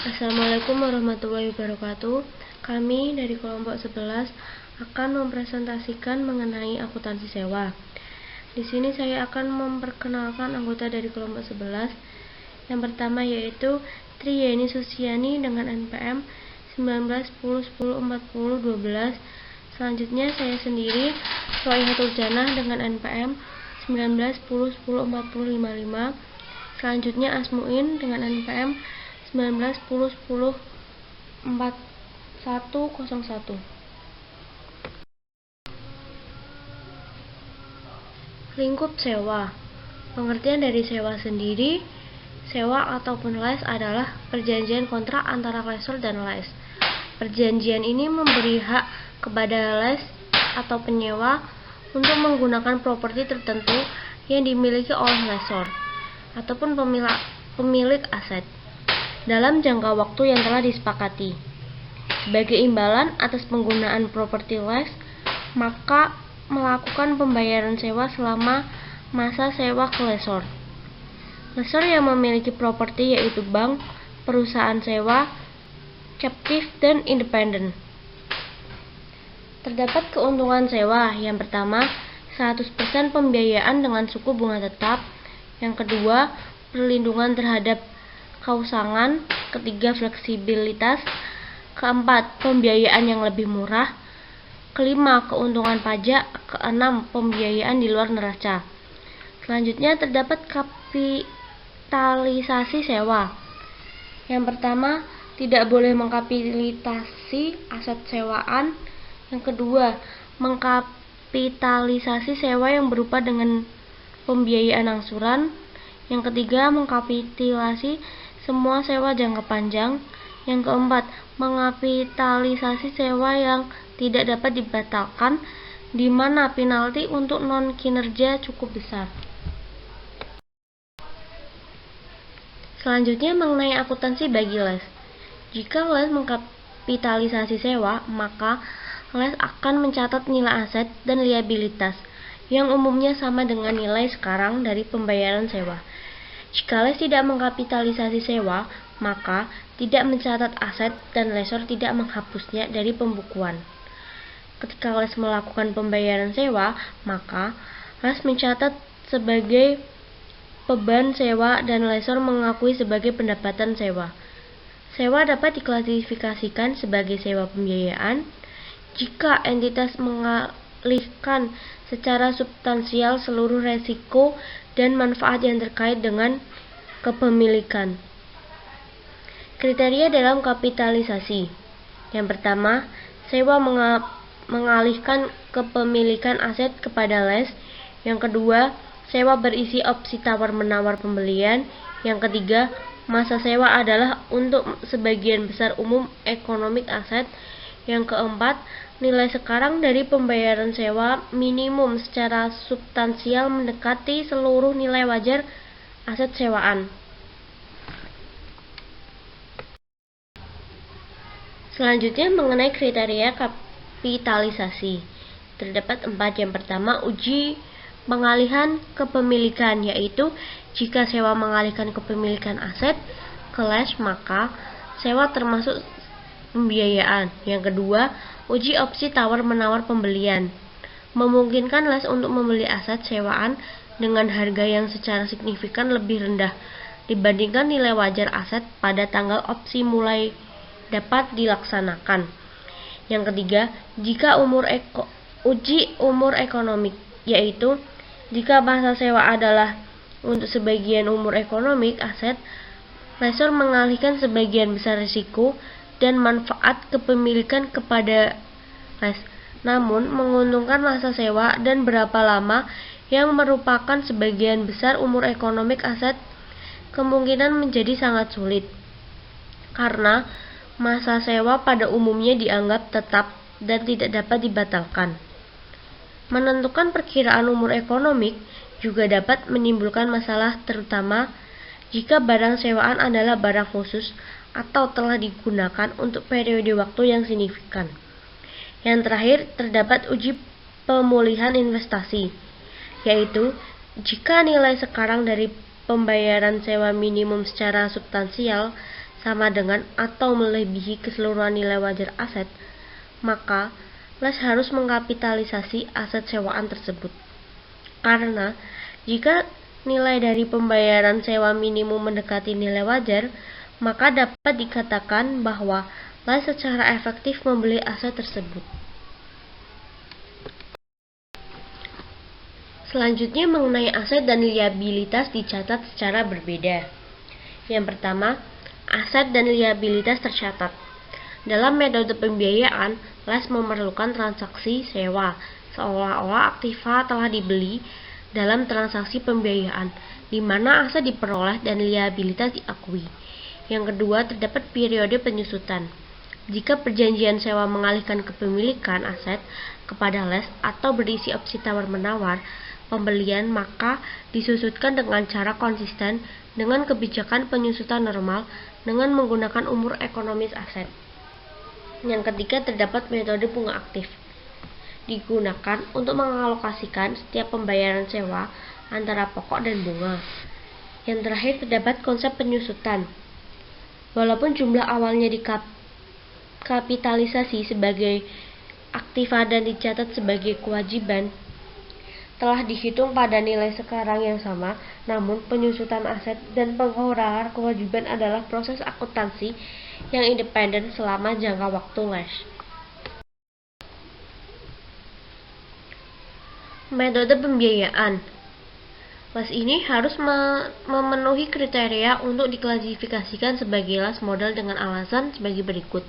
Assalamualaikum warahmatullahi wabarakatuh. Kami dari kelompok 11 akan mempresentasikan mengenai akuntansi sewa. Di sini saya akan memperkenalkan anggota dari kelompok 11. Yang pertama yaitu Triyeni Susiani dengan NPM 1910104012. Selanjutnya saya sendiri Soihatul Janah dengan NPM 1910104055. Selanjutnya Asmuin dengan NPM 1910104101. Lingkup sewa. Pengertian dari sewa sendiri, sewa ataupun les adalah perjanjian kontrak antara lessor dan les. Perjanjian ini memberi hak kepada les atau penyewa untuk menggunakan properti tertentu yang dimiliki oleh lessor ataupun pemilik aset dalam jangka waktu yang telah disepakati. Sebagai imbalan atas penggunaan properti les, maka melakukan pembayaran sewa selama masa sewa ke lessor. Lessor yang memiliki properti yaitu bank, perusahaan sewa, captive, dan independen. Terdapat keuntungan sewa. Yang pertama, 100% pembiayaan dengan suku bunga tetap. Yang kedua, perlindungan terhadap kausangan. Ketiga, fleksibilitas. Keempat, pembiayaan yang lebih murah. Kelima, keuntungan pajak. Keenam, pembiayaan di luar neraca. Selanjutnya terdapat kapitalisasi sewa. Yang pertama, tidak boleh mengkapitalisasi aset sewaan. Yang kedua, mengkapitalisasi sewa yang berupa dengan pembiayaan angsuran. Yang ketiga, mengkapitalisasi semua sewa jangka panjang. Yang keempat, mengkapitalisasi sewa yang tidak dapat dibatalkan, di mana penalti untuk non-kinerja cukup besar. Selanjutnya mengenai akuntansi bagi les. Jika les mengkapitalisasi sewa, maka les akan mencatat nilai aset dan liabilitas yang umumnya sama dengan nilai sekarang dari pembayaran sewa. Jika les tidak mengkapitalisasi sewa, maka tidak mencatat aset dan lessor tidak menghapusnya dari pembukuan. Ketika les melakukan pembayaran sewa, maka les mencatat sebagai beban sewa dan lessor mengakui sebagai pendapatan sewa. Sewa dapat diklasifikasikan sebagai sewa pembiayaan jika entitas mengalihkan secara substansial seluruh resiko dan manfaat yang terkait dengan kepemilikan. Kriteria dalam kapitalisasi. Yang pertama, sewa mengalihkan kepemilikan aset kepada les. Yang kedua, sewa berisi opsi tawar-menawar pembelian. Yang ketiga, masa sewa adalah untuk sebagian besar umum ekonomik aset. Yang keempat, nilai sekarang dari pembayaran sewa minimum secara substansial mendekati seluruh nilai wajar aset sewaan. Selanjutnya mengenai kriteria kapitalisasi. Terdapat 4. Yang pertama, uji pengalihan kepemilikan, yaitu jika sewa mengalihkan kepemilikan aset ke les, maka sewa termasuk pembiayaan. Yang kedua, uji opsi tawar-menawar pembelian. Memungkinkan les untuk membeli aset sewaan dengan harga yang secara signifikan lebih rendah dibandingkan nilai wajar aset pada tanggal opsi mulai dapat dilaksanakan. Yang ketiga, jika uji umur ekonomik, yaitu jika masa sewa adalah untuk sebagian umur ekonomik aset, lessor mengalihkan sebagian besar risiko dan manfaat kepemilikan kepada les, namun menguntungkan masa sewa dan berapa lama yang merupakan sebagian besar umur ekonomik aset kemungkinan menjadi sangat sulit, karena masa sewa pada umumnya dianggap tetap dan tidak dapat dibatalkan. Menentukan perkiraan umur ekonomik juga dapat menimbulkan masalah, terutama jika barang sewaan adalah barang khusus atau telah digunakan untuk periode waktu yang signifikan. Yang terakhir, terdapat uji pemulihan investasi, yaitu jika nilai sekarang dari pembayaran sewa minimum secara substansial sama dengan atau melebihi keseluruhan nilai wajar aset, maka LES harus mengkapitalisasi aset sewaan tersebut. Karena jika nilai dari pembayaran sewa minimum mendekati nilai wajar, maka dapat dikatakan bahwa LES secara efektif membeli aset tersebut. Selanjutnya mengenai aset dan liabilitas dicatat secara berbeda. Yang pertama, aset dan liabilitas tercatat. Dalam metode pembiayaan, LES memerlukan transaksi sewa, seolah-olah aktiva telah dibeli dalam transaksi pembiayaan, di mana aset diperoleh dan liabilitas diakui. Yang kedua, terdapat periode penyusutan. Jika perjanjian sewa mengalihkan kepemilikan aset kepada LES atau berisi opsi tawar-menawar pembelian, maka disusutkan dengan cara konsisten dengan kebijakan penyusutan normal dengan menggunakan umur ekonomis aset. Yang ketiga, terdapat metode bunga aktif. Digunakan untuk mengalokasikan setiap pembayaran sewa antara pokok dan bunga. Yang terakhir, terdapat konsep penyusutan. Walaupun jumlah awalnya dikapitalisasi sebagai aktiva dan dicatat sebagai kewajiban, telah dihitung pada nilai sekarang yang sama, namun penyusutan aset dan pengurangan kewajiban adalah proses akuntansi yang independen selama jangka waktu LES. Metode pembiayaan. LES ini harus memenuhi kriteria untuk diklasifikasikan sebagai LES modal dengan alasan sebagai berikut.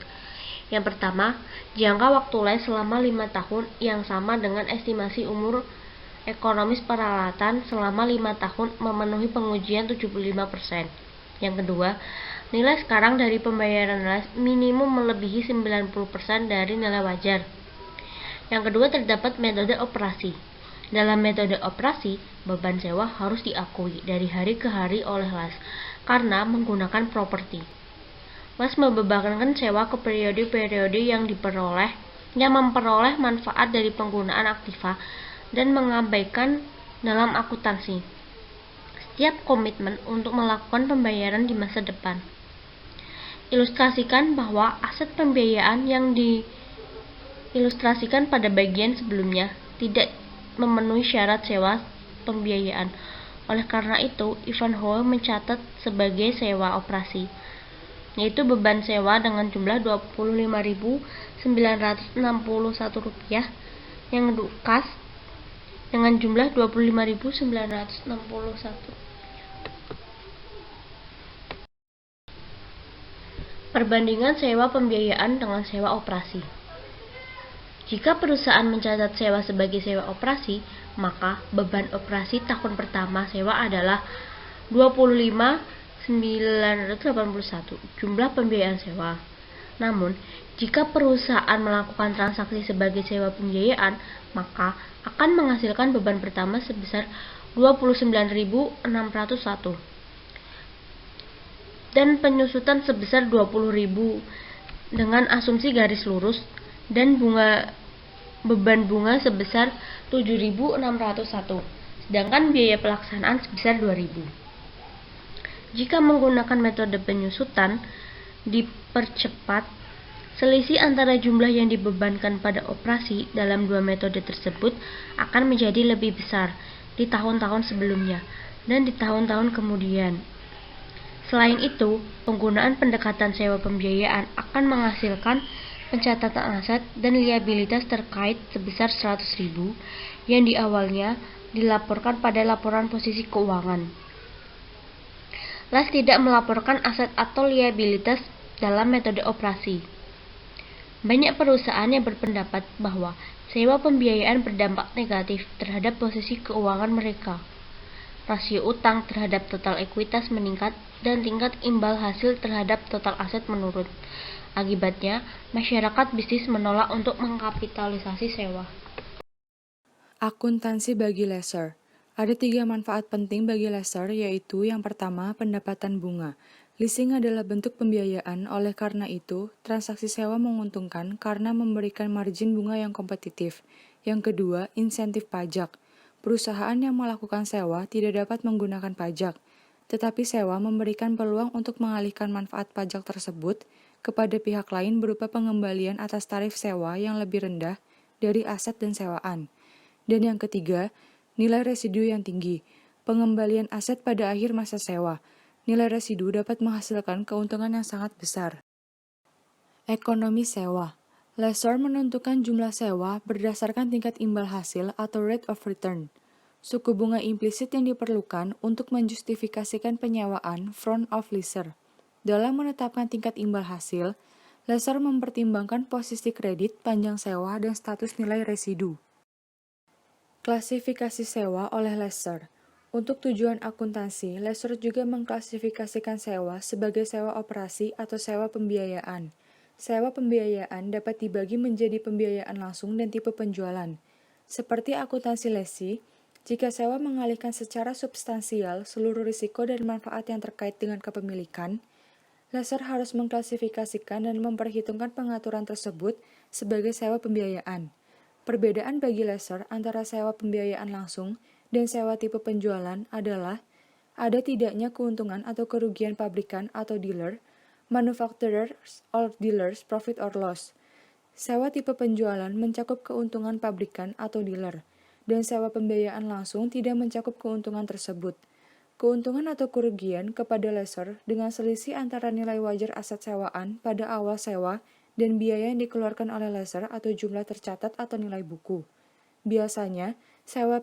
Yang pertama, jangka waktu LES selama 5 tahun yang sama dengan estimasi umur ekonomis peralatan selama 5 tahun memenuhi pengujian 75%. Yang kedua, nilai sekarang dari pembayaran LES minimum melebihi 90% dari nilai wajar. Yang kedua, terdapat metode operasi. Dalam metode operasi, beban sewa harus diakui dari hari ke hari oleh LES karena menggunakan properti. LES membebankan sewa ke periode-periode yang memperoleh manfaat dari penggunaan aktiva dan mengabaikan dalam akuntansi setiap komitmen untuk melakukan pembayaran di masa depan. Ilustrasikan bahwa aset pembiayaan yang diilustrasikan pada bagian sebelumnya tidak memenuhi syarat sewa pembiayaan. Oleh karena itu, Ivanhoe mencatat sebagai sewa operasi, yaitu beban sewa dengan jumlah Rp25.961 yang kas dengan jumlah 25.961. Perbandingan sewa pembiayaan dengan sewa operasi. Jika perusahaan mencatat sewa sebagai sewa operasi, maka beban operasi tahun pertama sewa adalah 25.981 jumlah pembiayaan sewa. Namun, jika perusahaan melakukan transaksi sebagai sewa pembiayaan, maka akan menghasilkan beban pertama sebesar 29.601 dan penyusutan sebesar 20.000 dengan asumsi garis lurus dan beban bunga sebesar 7.601, sedangkan biaya pelaksanaan sebesar 2.000. Jika menggunakan metode penyusutan dipercepat, selisih antara jumlah yang dibebankan pada operasi dalam dua metode tersebut akan menjadi lebih besar di tahun-tahun sebelumnya dan di tahun-tahun kemudian. Selain itu, penggunaan pendekatan sewa pembiayaan akan menghasilkan pencatatan aset dan liabilitas terkait sebesar 100.000 yang di awalnya dilaporkan pada laporan posisi keuangan. LES tidak melaporkan aset atau liabilitas dalam metode operasi. Banyak perusahaan yang berpendapat bahwa sewa pembiayaan berdampak negatif terhadap posisi keuangan mereka. Rasio utang terhadap total ekuitas meningkat dan tingkat imbal hasil terhadap total aset menurun. Akibatnya, masyarakat bisnis menolak untuk mengkapitalisasi sewa. Akuntansi bagi lessor. Ada 3 manfaat penting bagi lessor, yaitu yang pertama, pendapatan bunga. Leasing adalah bentuk pembiayaan, oleh karena itu, transaksi sewa menguntungkan karena memberikan margin bunga yang kompetitif. Yang kedua, insentif pajak. Perusahaan yang melakukan sewa tidak dapat menggunakan pajak. tetapi sewa memberikan peluang untuk mengalihkan manfaat pajak tersebut kepada pihak lain berupa pengembalian atas tarif sewa yang lebih rendah dari aset dan sewaan. Dan yang ketiga, nilai residu yang tinggi. Pengembalian aset pada akhir masa sewa. Nilai residu dapat menghasilkan keuntungan yang sangat besar. Ekonomi sewa. Lessor menentukan jumlah sewa berdasarkan tingkat imbal hasil atau rate of return. Suku bunga implisit yang diperlukan untuk menjustifikasikan penyewaan front of leaser. Dalam menetapkan tingkat imbal hasil, lessor mempertimbangkan posisi kredit, panjang sewa, dan status nilai residu. Klasifikasi sewa oleh lessor. Untuk tujuan akuntansi, lessor juga mengklasifikasikan sewa sebagai sewa operasi atau sewa pembiayaan. Sewa pembiayaan dapat dibagi menjadi pembiayaan langsung dan tipe penjualan. Seperti akuntansi lesi, jika sewa mengalihkan secara substansial seluruh risiko dan manfaat yang terkait dengan kepemilikan, lessor harus mengklasifikasikan dan memperhitungkan pengaturan tersebut sebagai sewa pembiayaan. Perbedaan bagi lessor antara sewa pembiayaan langsung dan sewa tipe penjualan adalah ada tidaknya keuntungan atau kerugian pabrikan atau dealer, manufacturers or dealers profit or loss. Sewa tipe penjualan mencakup keuntungan pabrikan atau dealer, dan sewa pembiayaan langsung tidak mencakup keuntungan tersebut. Keuntungan atau kerugian kepada lessor dengan selisih antara nilai wajar aset sewaan pada awal sewa dan biaya yang dikeluarkan oleh lessor atau jumlah tercatat atau nilai buku. Biasanya, sewa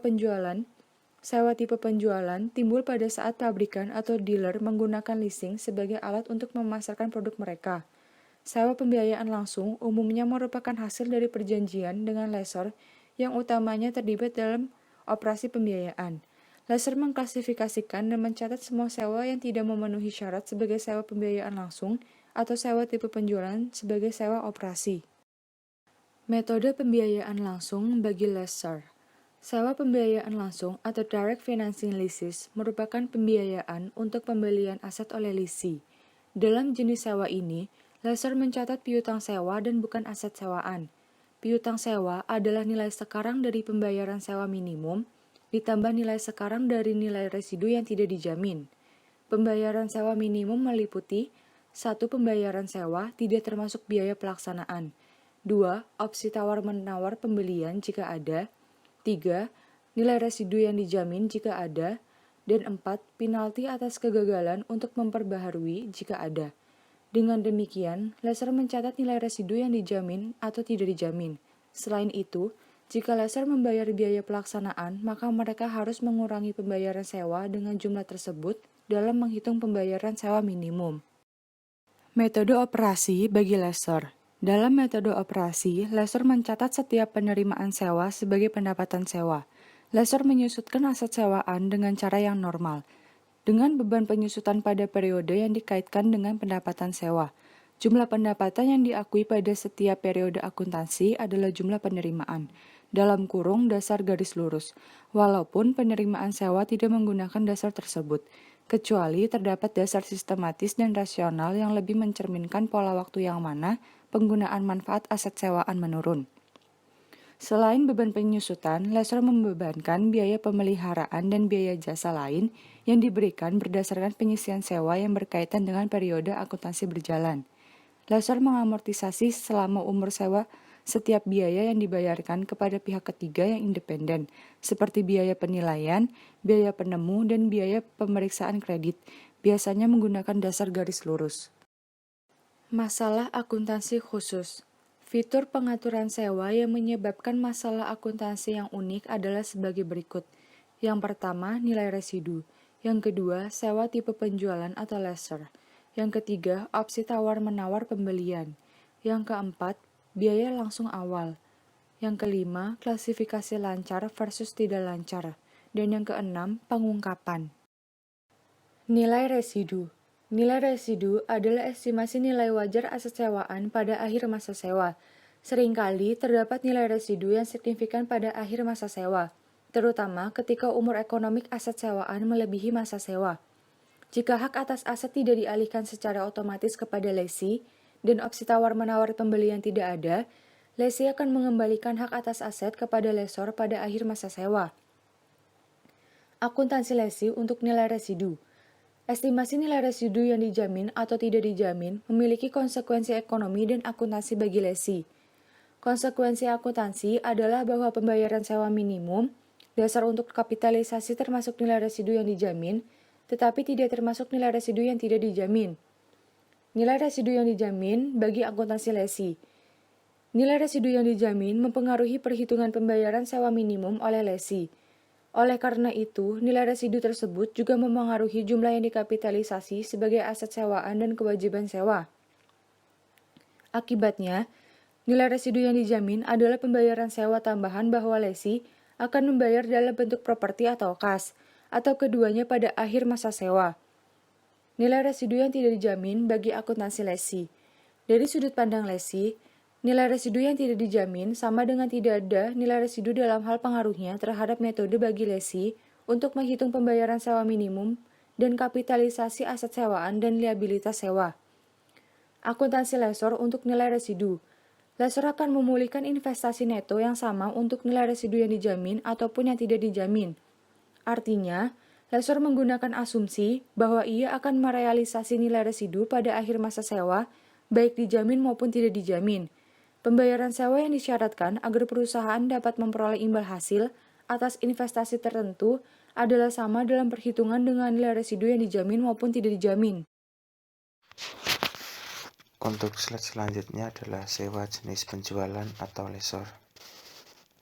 tipe penjualan timbul pada saat pabrikan atau dealer menggunakan leasing sebagai alat untuk memasarkan produk mereka. Sewa pembiayaan langsung umumnya merupakan hasil dari perjanjian dengan lessor yang utamanya terlibat dalam operasi pembiayaan. Lessor mengklasifikasikan dan mencatat semua sewa yang tidak memenuhi syarat sebagai sewa pembiayaan langsung atau sewa tipe penjualan sebagai sewa operasi. Metode pembiayaan langsung bagi lessor. Sewa pembiayaan langsung atau direct financing leases merupakan pembiayaan untuk pembelian aset oleh lessee. Dalam jenis sewa ini, lessor mencatat piutang sewa dan bukan aset sewaan. Piutang sewa adalah nilai sekarang dari pembayaran sewa minimum, ditambah nilai sekarang dari nilai residu yang tidak dijamin. Pembayaran sewa minimum meliputi 1. Pembayaran sewa tidak termasuk biaya pelaksanaan. 2. Opsi tawar-menawar pembelian jika ada. 3. Nilai residu yang dijamin jika ada. Dan 4. Penalti atas kegagalan untuk memperbaharui jika ada. Dengan demikian, lessor mencatat nilai residu yang dijamin atau tidak dijamin. Selain itu, jika lessor membayar biaya pelaksanaan, maka mereka harus mengurangi pembayaran sewa dengan jumlah tersebut dalam menghitung pembayaran sewa minimum. Metode operasi bagi lessor. Dalam metode operasi, lessor mencatat setiap penerimaan sewa sebagai pendapatan sewa. Lessor menyusutkan aset sewaan dengan cara yang normal, dengan beban penyusutan pada periode yang dikaitkan dengan pendapatan sewa. Jumlah pendapatan yang diakui pada setiap periode akuntansi adalah jumlah penerimaan, dalam kurung dasar garis lurus, walaupun penerimaan sewa tidak menggunakan dasar tersebut, kecuali terdapat dasar sistematis dan rasional yang lebih mencerminkan pola waktu yang mana penggunaan manfaat aset sewaan menurun. Selain beban penyusutan, lessor membebankan biaya pemeliharaan dan biaya jasa lain yang diberikan berdasarkan penyisian sewa yang berkaitan dengan periode akuntansi berjalan. Lessor mengamortisasi selama umur sewa setiap biaya yang dibayarkan kepada pihak ketiga yang independen, seperti biaya penilaian, biaya penemu, dan biaya pemeriksaan kredit, biasanya menggunakan dasar garis lurus. Masalah akuntansi khusus. Fitur pengaturan sewa yang menyebabkan masalah akuntansi yang unik adalah sebagai berikut. Yang pertama, nilai residu. Yang kedua, sewa tipe penjualan atau lessor. Yang ketiga, opsi tawar-menawar pembelian. Yang keempat, biaya langsung awal. Yang kelima, klasifikasi lancar versus tidak lancar. Dan yang keenam, pengungkapan. Nilai residu. Nilai residu adalah estimasi nilai wajar aset sewaan pada akhir masa sewa. Seringkali terdapat nilai residu yang signifikan pada akhir masa sewa, terutama ketika umur ekonomik aset sewaan melebihi masa sewa. Jika hak atas aset tidak dialihkan secara otomatis kepada lessee dan opsi tawar-menawar pembelian tidak ada, lessee akan mengembalikan hak atas aset kepada lessor pada akhir masa sewa. Akuntansi lessee untuk nilai residu. Estimasi nilai residu yang dijamin atau tidak dijamin memiliki konsekuensi ekonomi dan akuntansi bagi lesi. Konsekuensi akuntansi adalah bahwa pembayaran sewa minimum, dasar untuk kapitalisasi termasuk nilai residu yang dijamin, tetapi tidak termasuk nilai residu yang tidak dijamin. Nilai residu yang dijamin bagi akuntansi lesi. Nilai residu yang dijamin mempengaruhi perhitungan pembayaran sewa minimum oleh lesi. Oleh karena itu, nilai residu tersebut juga mempengaruhi jumlah yang dikapitalisasi sebagai aset sewaan dan kewajiban sewa. Akibatnya, nilai residu yang dijamin adalah pembayaran sewa tambahan bahwa lesi akan membayar dalam bentuk properti atau kas, atau keduanya pada akhir masa sewa. Nilai residu yang tidak dijamin bagi akuntansi lesi. Dari sudut pandang lesi, nilai residu yang tidak dijamin sama dengan tidak ada nilai residu dalam hal pengaruhnya terhadap metode bagi lesi untuk menghitung pembayaran sewa minimum dan kapitalisasi aset sewaan dan liabilitas sewa. Akuntansi lesor untuk nilai residu. Lesor akan memulihkan investasi neto yang sama untuk nilai residu yang dijamin ataupun yang tidak dijamin. Artinya, lesor menggunakan asumsi bahwa ia akan merealisasi nilai residu pada akhir masa sewa, baik dijamin maupun tidak dijamin. Pembayaran sewa yang disyaratkan agar perusahaan dapat memperoleh imbal hasil atas investasi tertentu adalah sama dalam perhitungan dengan nilai residu yang dijamin maupun tidak dijamin. Untuk slide selanjutnya adalah sewa jenis penjualan atau lesor.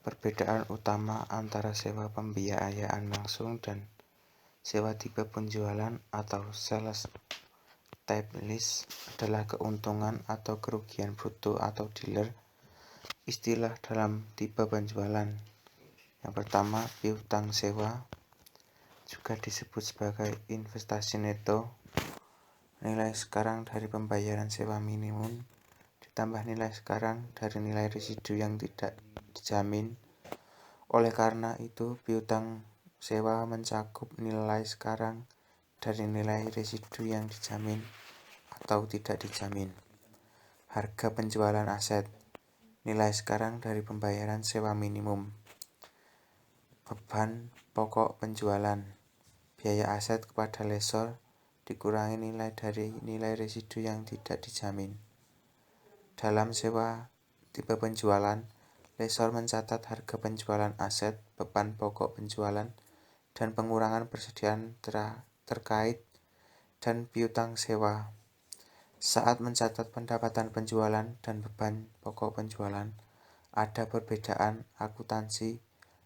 Perbedaan utama antara sewa pembiayaan langsung dan sewa tipe penjualan atau sales type lease adalah keuntungan atau kerugian bruto atau dealer. Istilah dalam tipe penjualan. Yang pertama, piutang sewa, juga disebut sebagai investasi neto. Nilai sekarang dari pembayaran sewa minimum ditambah nilai sekarang dari nilai residu yang tidak dijamin. Oleh karena itu, piutang sewa mencakup nilai sekarang dari nilai residu yang dijamin atau tidak dijamin. Harga penjualan aset, nilai sekarang dari pembayaran sewa minimum. Beban pokok penjualan, biaya aset kepada lesor dikurangi nilai dari nilai residu yang tidak dijamin. Dalam sewa tipe penjualan, lesor mencatat harga penjualan aset, beban pokok penjualan, dan pengurangan persediaan terkait dan piutang sewa. Saat mencatat pendapatan penjualan dan beban pokok penjualan, ada perbedaan akuntansi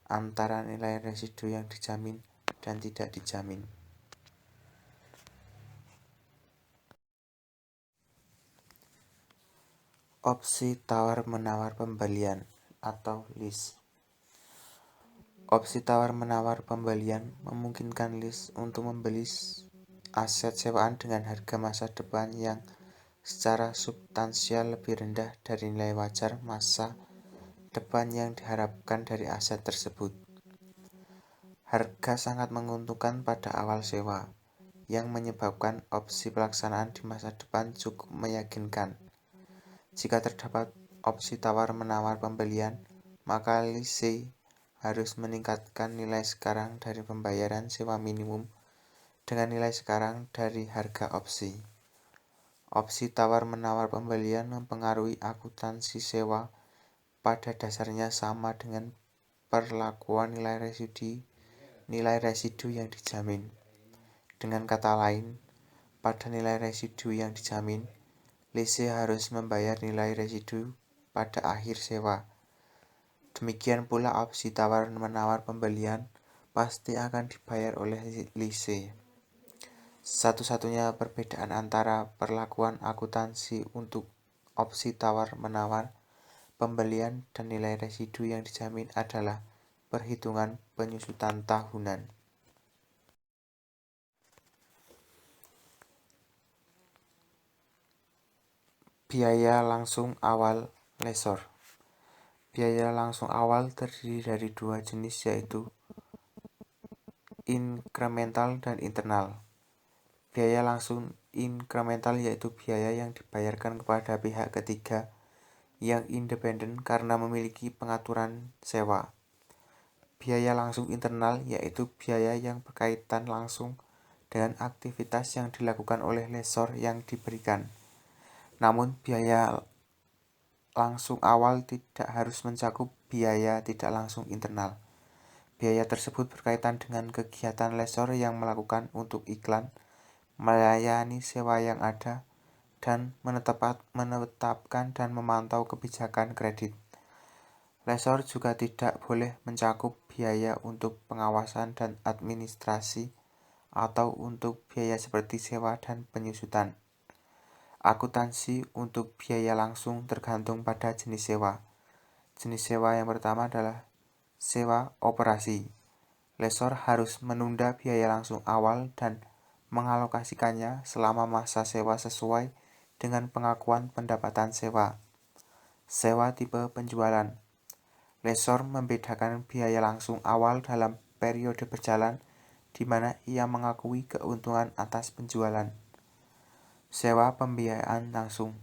antara nilai residu yang dijamin dan tidak dijamin. Opsi tawar-menawar pembelian atau lease. Opsi tawar-menawar pembelian memungkinkan lease untuk membeli aset sewaan dengan harga masa depan yang secara substansial lebih rendah dari nilai wajar masa depan yang diharapkan dari aset tersebut. Harga sangat menguntungkan pada awal sewa, yang menyebabkan opsi pelaksanaan di masa depan cukup meyakinkan. Jika terdapat opsi tawar-menawar pembelian, maka lessee harus meningkatkan nilai sekarang dari pembayaran sewa minimum dengan nilai sekarang dari harga opsi. Opsi tawar-menawar pembelian mempengaruhi akuntansi sewa, pada dasarnya sama dengan perlakuan nilai residu yang dijamin. Dengan kata lain, pada nilai residu yang dijamin, lessee harus membayar nilai residu pada akhir sewa. Demikian pula opsi tawar-menawar pembelian pasti akan dibayar oleh lessee. Satu-satunya perbedaan antara perlakuan akuntansi untuk opsi tawar-menawar pembelian dan nilai residu yang dijamin adalah perhitungan penyusutan tahunan. Biaya langsung awal lesor. Biaya langsung awal terdiri dari dua jenis, yaitu inkremental dan internal. Biaya langsung inkremental yaitu biaya yang dibayarkan kepada pihak ketiga yang independen karena memiliki pengaturan sewa. Biaya langsung internal yaitu biaya yang berkaitan langsung dengan aktivitas yang dilakukan oleh lessor yang diberikan. Namun, biaya langsung awal tidak harus mencakup biaya tidak langsung internal. Biaya tersebut berkaitan dengan kegiatan lessor yang melakukan untuk iklan, melayani sewa yang ada, dan menetapkan dan memantau kebijakan kredit. Lessor juga tidak boleh mencakup biaya untuk pengawasan dan administrasi atau untuk biaya seperti sewa dan penyusutan. Akuntansi untuk biaya langsung tergantung pada jenis sewa. Jenis sewa yang pertama adalah sewa operasi. Lessor harus menunda biaya langsung awal dan mengalokasikannya selama masa sewa sesuai dengan pengakuan pendapatan sewa. Sewa tipe penjualan. Lessor membedakan biaya langsung awal dalam periode berjalan di mana ia mengakui keuntungan atas penjualan. Sewa pembiayaan langsung.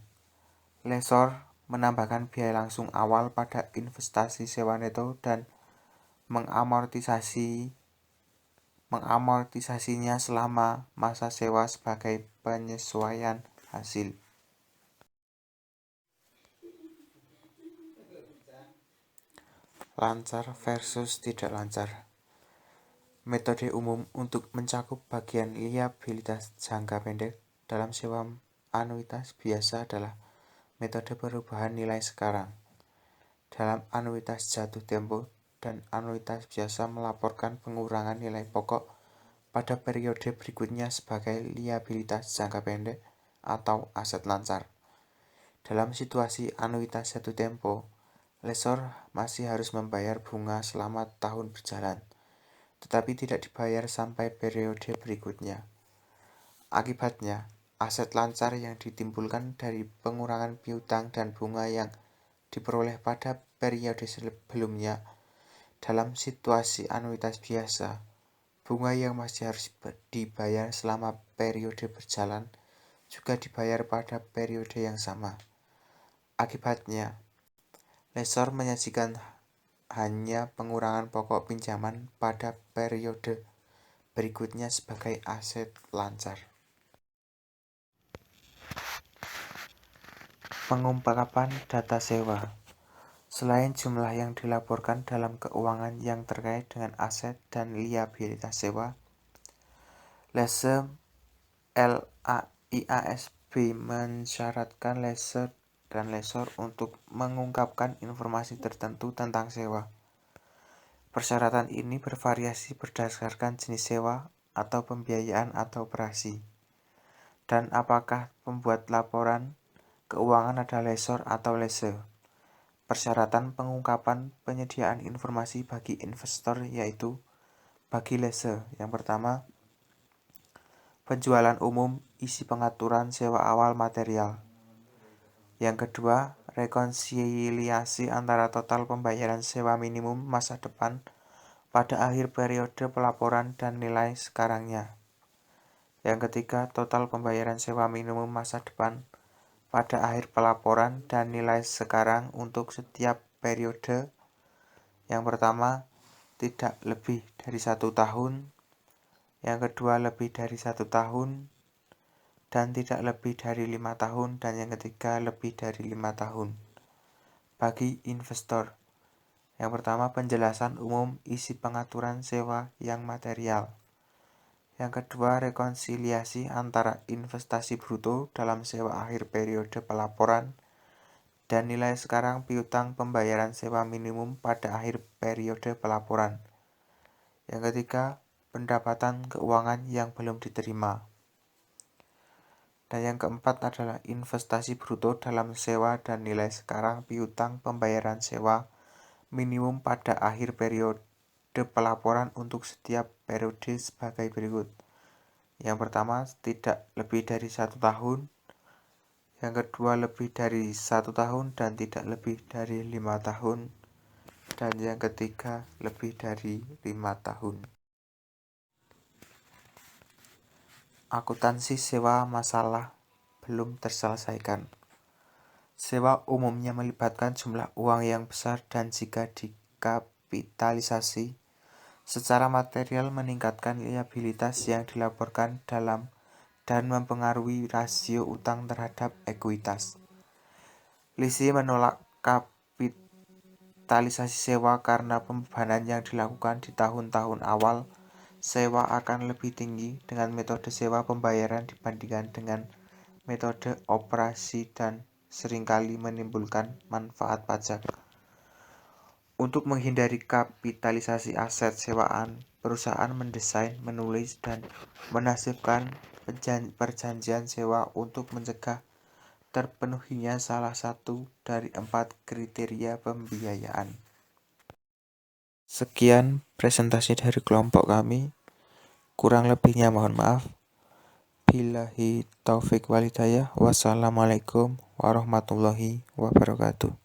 Lessor menambahkan biaya langsung awal pada investasi sewa neto dan mengamortisasinya selama masa sewa sebagai penyesuaian hasil. Lancar versus tidak lancar. Metode umum untuk mencakup bagian liabilitas jangka pendek dalam sewa anuitas biasa adalah metode perubahan nilai sekarang. Dalam anuitas jatuh tempo dan anuitas biasa melaporkan pengurangan nilai pokok pada periode berikutnya sebagai liabilitas jangka pendek atau aset lancar. Dalam situasi anuitas jatuh tempo, lessor masih harus membayar bunga selama tahun berjalan, tetapi tidak dibayar sampai periode berikutnya. Akibatnya, aset lancar yang ditimbulkan dari pengurangan piutang dan bunga yang diperoleh pada periode sebelumnya. Dalam situasi anuitas biasa, bunga yang masih harus dibayar selama periode berjalan juga dibayar pada periode yang sama. Akibatnya, lessor menyajikan hanya pengurangan pokok pinjaman pada periode berikutnya sebagai aset lancar. Pengungkapan data sewa. Selain jumlah yang dilaporkan dalam keuangan yang terkait dengan aset dan liabilitas sewa, LAIASB mensyaratkan lessor dan lessor untuk mengungkapkan informasi tertentu tentang sewa. Persyaratan ini bervariasi berdasarkan jenis sewa atau pembiayaan atau operasi, dan apakah pembuat laporan keuangan adalah lessor atau lessee. Persyaratan pengungkapan penyediaan informasi bagi investor yaitu bagi lessee. Yang pertama, penjualan umum isi pengaturan sewa awal material. Yang kedua, rekonsiliasi antara total pembayaran sewa minimum masa depan pada akhir periode pelaporan dan nilai sekarangnya. Yang ketiga, total pembayaran sewa minimum masa depan pada akhir pelaporan dan nilai sekarang untuk setiap periode. Yang pertama, tidak lebih dari 1 tahun. Yang kedua, lebih dari 1 tahun. Dan tidak lebih dari 5 tahun, dan yang ketiga lebih dari 5 tahun. Bagi investor, yang pertama penjelasan umum isi pengaturan sewa yang material. Yang kedua rekonsiliasi antara investasi bruto dalam sewa akhir periode pelaporan dan nilai sekarang piutang pembayaran sewa minimum pada akhir periode pelaporan. Yang ketiga pendapatan keuangan yang belum diterima. Dan yang keempat adalah investasi bruto dalam sewa dan nilai sekarang piutang pembayaran sewa minimum pada akhir periode pelaporan untuk setiap periode sebagai berikut. Yang pertama, tidak lebih dari 1 tahun. Yang kedua, lebih dari 1 tahun dan tidak lebih dari 5 tahun. Dan yang ketiga, lebih dari 5 tahun. Akuntansi sewa masalah belum terselesaikan. Sewa umumnya melibatkan jumlah uang yang besar dan jika dikapitalisasi, Secara material meningkatkan liabilitas yang dilaporkan dalam dan mempengaruhi rasio utang terhadap ekuitas. Lisi menolak kapitalisasi sewa karena pembebanan yang dilakukan di tahun-tahun awal sewa akan lebih tinggi dengan metode sewa pembayaran dibandingkan dengan metode operasi dan seringkali menimbulkan manfaat pajak. Untuk menghindari kapitalisasi aset sewaan, perusahaan mendesain, menulis, dan menasibkan perjanjian sewa untuk mencegah terpenuhinya salah satu dari 4 kriteria pembiayaan. Sekian presentasi dari kelompok kami. Kurang lebihnya mohon maaf. Billahi taufik walhidayah. Wassalamualaikum warahmatullahi wabarakatuh.